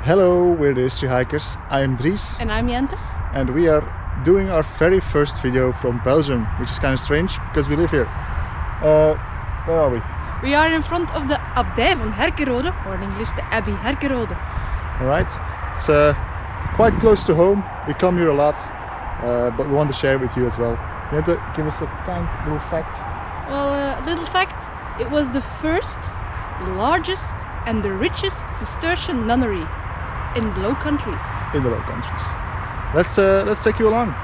Hello, we're the History Hikers. I am Dries And I'm Jente. and we are doing our very first video from Belgium, which is kind of strange because we live here. Where are we? We are in front of the Abdij van Herkenrode, or in English the Abbey Herkenrode. Alright, it's quite close to home. We come here a lot, but we want to share it with you as well. Jente, give us a kind little fact. Well, a little fact, it was the first, the largest and the richest Cistercian nunnery in the Low Countries. In the Low Countries. Let's take you along.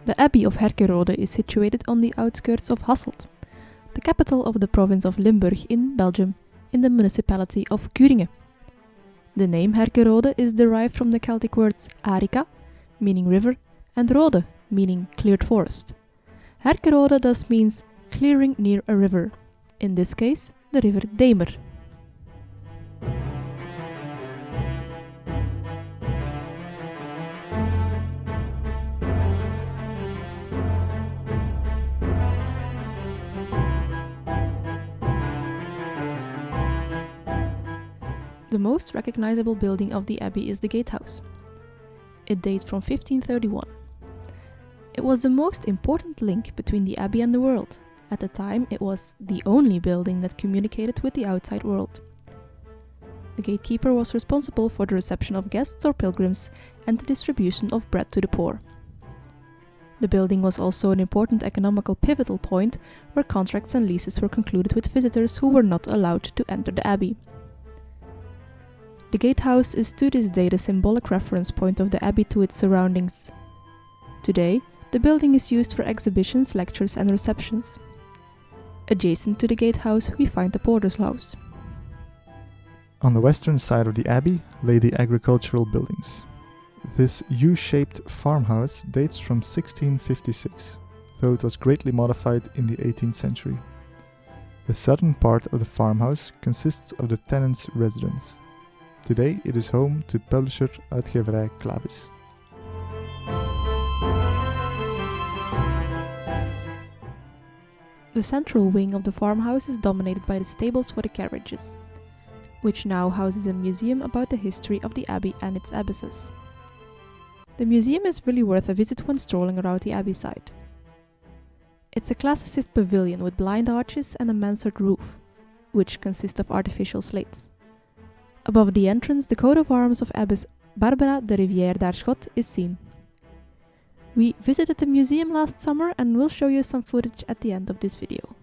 The Abbey of Herkenrode is situated on the outskirts of Hasselt, the capital of the province of Limburg in Belgium, in the municipality of Kuringen. The name Herkenrode is derived from the Celtic words arica, meaning river, and rode, meaning cleared forest. Herkenrode thus means clearing near a river, in this case the river Demer. The most recognizable building of the abbey is the gatehouse. It dates from 1531. It was the most important link between the abbey and the world. At the time, it was the only building that communicated with the outside world. The gatekeeper was responsible for the reception of guests or pilgrims and the distribution of bread to the poor. The building was also an important economical pivotal point where contracts and leases were concluded with visitors who were not allowed to enter the abbey. The gatehouse is to this day the symbolic reference point of the abbey to its surroundings. Today, the building is used for exhibitions, lectures and receptions. Adjacent to the gatehouse, we find the porter's house. On the western side of the abbey lay the agricultural buildings. This U-shaped farmhouse dates from 1656, though it was greatly modified in the 18th century. The southern part of the farmhouse consists of the tenant's residence. Today it is home to publisher Uitgeverij Clavis. The central wing of the farmhouse is dominated by the stables for the carriages, which now houses a museum about the history of the abbey and its abbesses. The museum is really worth a visit when strolling around the abbey site. It's a classicist pavilion with blind arches and a mansard roof, which consist of artificial slates. Above the entrance, the coat of arms of Abbess Barbara de Rivière d'Aarschot is seen. We visited the museum last summer and will show you some footage at the end of this video.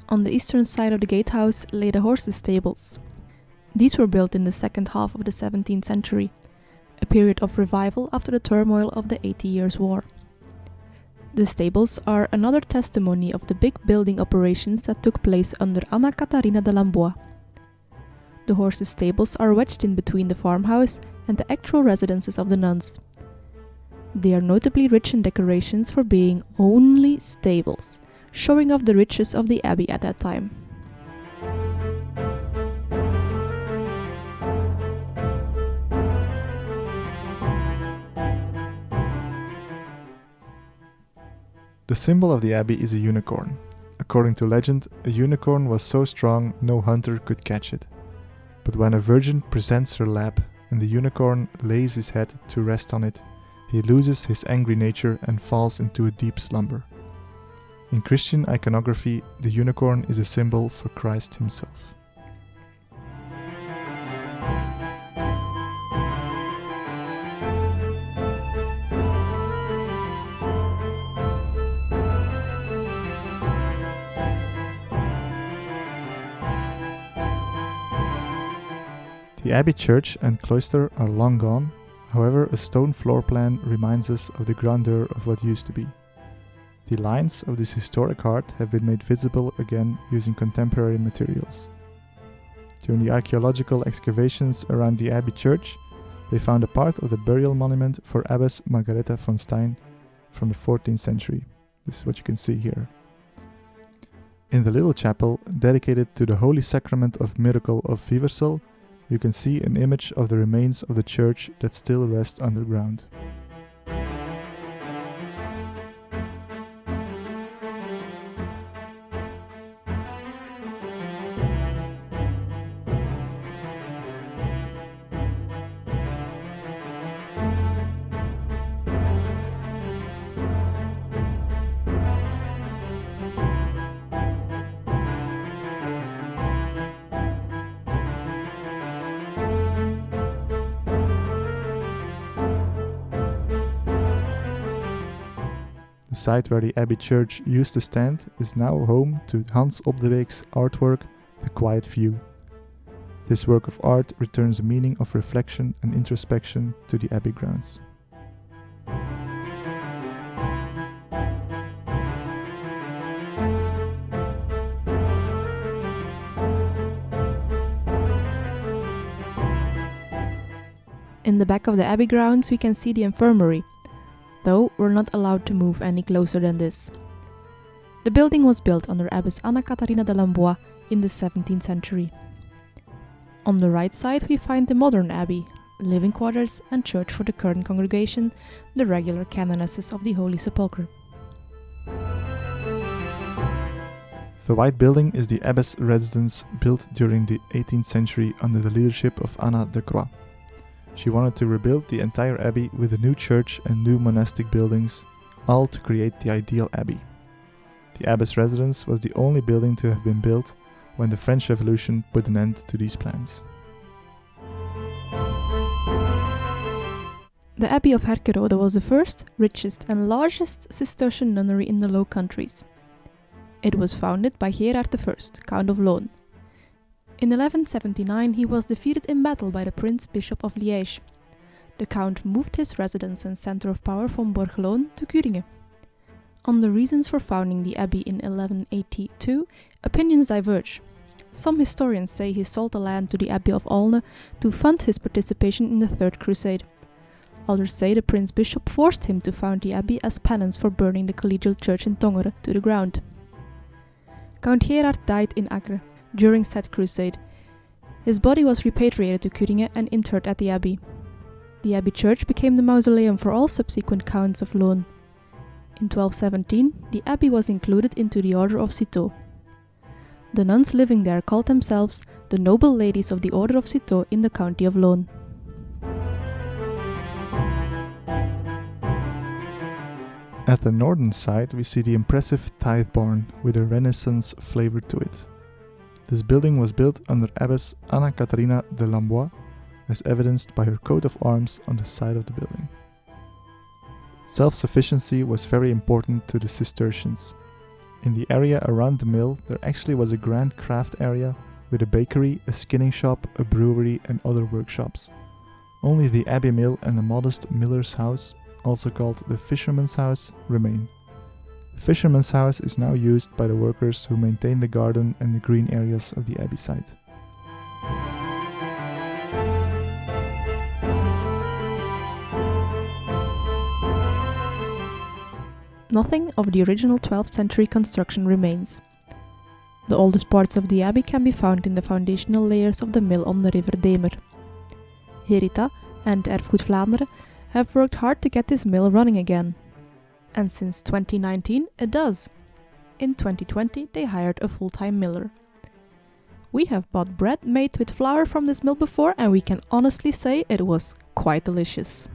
On the eastern side of the gatehouse lay the horses' stables. These were built in the second half of the 17th century, a period of revival after the turmoil of the 80 Years' War. The stables are another testimony of the big building operations that took place under Anna Catharina de Lambois. The horses' stables are wedged in between the farmhouse and the actual residences of the nuns. They are notably rich in decorations for being only stables, showing off the riches of the abbey at that time. The symbol of the abbey is a unicorn. According to legend, a unicorn was so strong no hunter could catch it. But when a virgin presents her lap and the unicorn lays his head to rest on it, he loses his angry nature and falls into a deep slumber. In Christian iconography, the unicorn is a symbol for Christ himself. The abbey church and cloister are long gone, however a stone floor plan reminds us of the grandeur of what used to be. The lines of this historic art have been made visible again using contemporary materials. During the archaeological excavations around the abbey church, they found a part of the burial monument for Abbess Margaretha von Stein from the 14th century. This is what you can see here. In the little chapel dedicated to the Holy Sacrament of Miracle of Viversel, you can see an image of the remains of the church that still rest underground. The site where the Abbey Church used to stand is now home to Hans Op de Beek's artwork, The Quiet View. This work of art returns a meaning of reflection and introspection to the Abbey grounds. In the back of the Abbey grounds we can see the infirmary, though we're not allowed to move any closer than this. The building was built under Abbess Anna Catharina de Lambois in the 17th century. On the right side we find the modern abbey, living quarters and church for the current congregation, the regular canonesses of the Holy Sepulchre. The white building is the abbess' residence built during the 18th century under the leadership of Anna de Croix. She wanted to rebuild the entire abbey with a new church and new monastic buildings, all to create the ideal abbey. The abbess' residence was the only building to have been built when the French Revolution put an end to these plans. The Abbey of Herkenrode was the first, richest and largest Cistercian nunnery in the Low Countries. It was founded by Gerard I, Count of Loon. In 1179 he was defeated in battle by the Prince Bishop of Liège. The Count moved his residence and centre of power from Borgelone to Kuringen. On the reasons for founding the abbey in 1182, opinions diverge. Some historians say he sold the land to the Abbey of Aulne to fund his participation in the Third Crusade. Others say the Prince Bishop forced him to found the abbey as penance for burning the collegial church in Tongeren to the ground. Count Gerard died in Acre during said crusade. His body was repatriated to Kuringen and interred at the abbey. The abbey church became the mausoleum for all subsequent counts of Loon. In 1217, the abbey was included into the Order of Citeaux. The nuns living there called themselves the Noble Ladies of the Order of Citeaux in the county of Loon. At the northern side we see the impressive tithe barn with a Renaissance flavor to it. This building was built under Abbess Anna Catharina de Lambois, as evidenced by her coat of arms on the side of the building. Self-sufficiency was very important to the Cistercians. In the area around the mill there actually was a grand craft area with a bakery, a skinning shop, a brewery and other workshops. Only the abbey mill and a modest miller's house, also called the fisherman's house, remain. The fisherman's house is now used by the workers who maintain the garden and the green areas of the abbey site. Nothing of the original 12th century construction remains. The oldest parts of the abbey can be found in the foundational layers of the mill on the river Demer. Herita and Erfgoed Vlaanderen have worked hard to get this mill running again. And since 2019 it does. In 2020 they hired a full-time miller. We have bought bread made with flour from this mill before and we can honestly say it was quite delicious.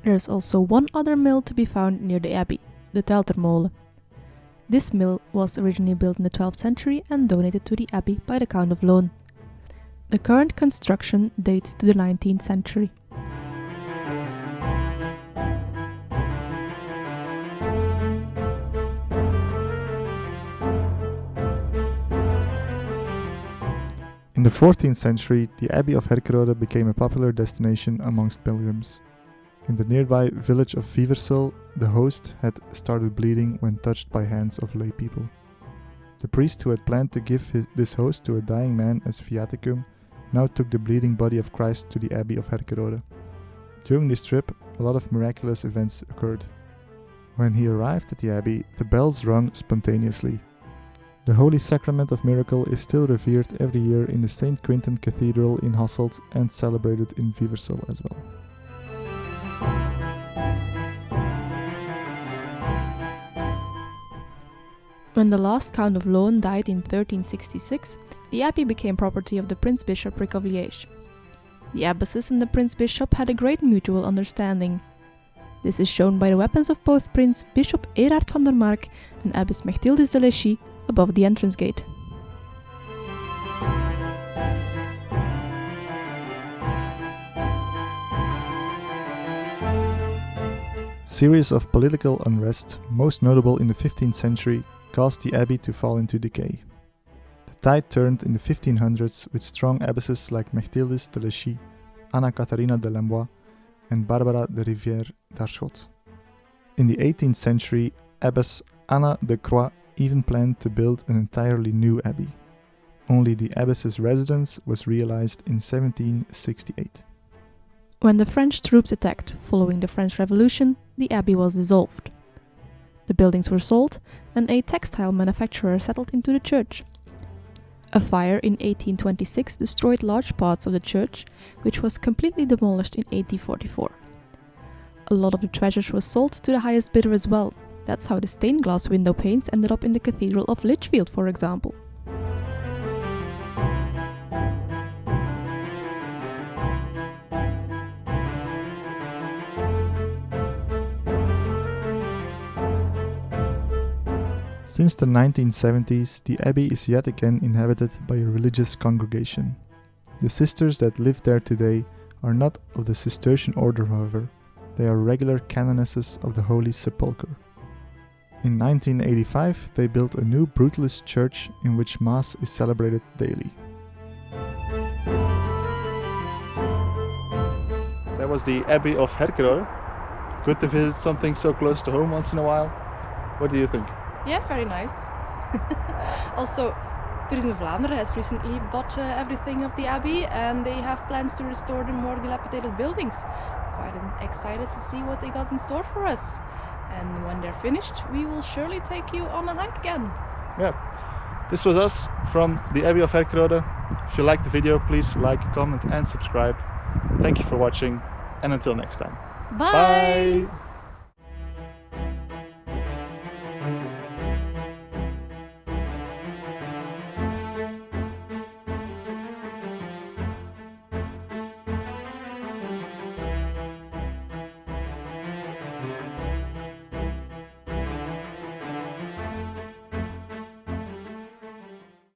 There's also one other mill to be found near the abbey, the Tuiltermolen. This mill was originally built in the 12th century and donated to the abbey by the Count of Loon. The current construction dates to the 19th century. In the 14th century, the Abbey of Herkenrode became a popular destination amongst pilgrims. In the nearby village of Viversel, the host had started bleeding when touched by hands of lay people. The priest who had planned to give this host to a dying man as viaticum now took the bleeding body of Christ to the Abbey of Herkenrode. During this trip, a lot of miraculous events occurred. When he arrived at the abbey, the bells rung spontaneously. The Holy Sacrament of Miracle is still revered every year in the St. Quintin Cathedral in Hasselt and celebrated in Viversel as well. When the last Count of Loon died in 1366, the abbey became property of the Prince Bishopric of Liège. The abbesses and the Prince Bishop had a great mutual understanding. This is shown by the weapons of both Prince Bishop Erard van der Mark and Abbess Mechthildis de Léchy above the entrance gate. series of political unrest, most notable in the 15th century, caused the abbey to fall into decay. The tide turned in the 1500s with strong abbesses like Mechthildis de Lechy, Anna Catharina de Lambois, and Barbara de Rivière d'Arschot. In the 18th century, Abbess Anna de Croix even planned to build an entirely new abbey. Only the abbess's residence was realized in 1768. When the French troops attacked following the French Revolution, the abbey was dissolved. The buildings were sold, and a textile manufacturer settled into the church. A fire in 1826 destroyed large parts of the church, which was completely demolished in 1844. A lot of the treasures was sold to the highest bidder as well. That's how the stained glass window panes ended up in the Cathedral of Lichfield, for example. Since the 1970s, the abbey is yet again inhabited by a religious congregation. The sisters that live there today are not of the Cistercian order, however. They are regular canonesses of the Holy Sepulchre. In 1985, they built a new Brutalist church in which Mass is celebrated daily. That was the Abbey of Herkenrode. Good to visit something so close to home once in a while. What do you think? Yeah, very nice. Also, Toerisme Vlaanderen has recently bought everything of the abbey, and they have plans to restore the more dilapidated buildings. Quite excited to see what they got in store for us. And when they're finished, we will surely take you on a hike again. Yeah, this was us from the Abbey of Herkenrode. If you liked the video, please like, comment and subscribe. Thank you for watching, and until next time. Bye! Bye.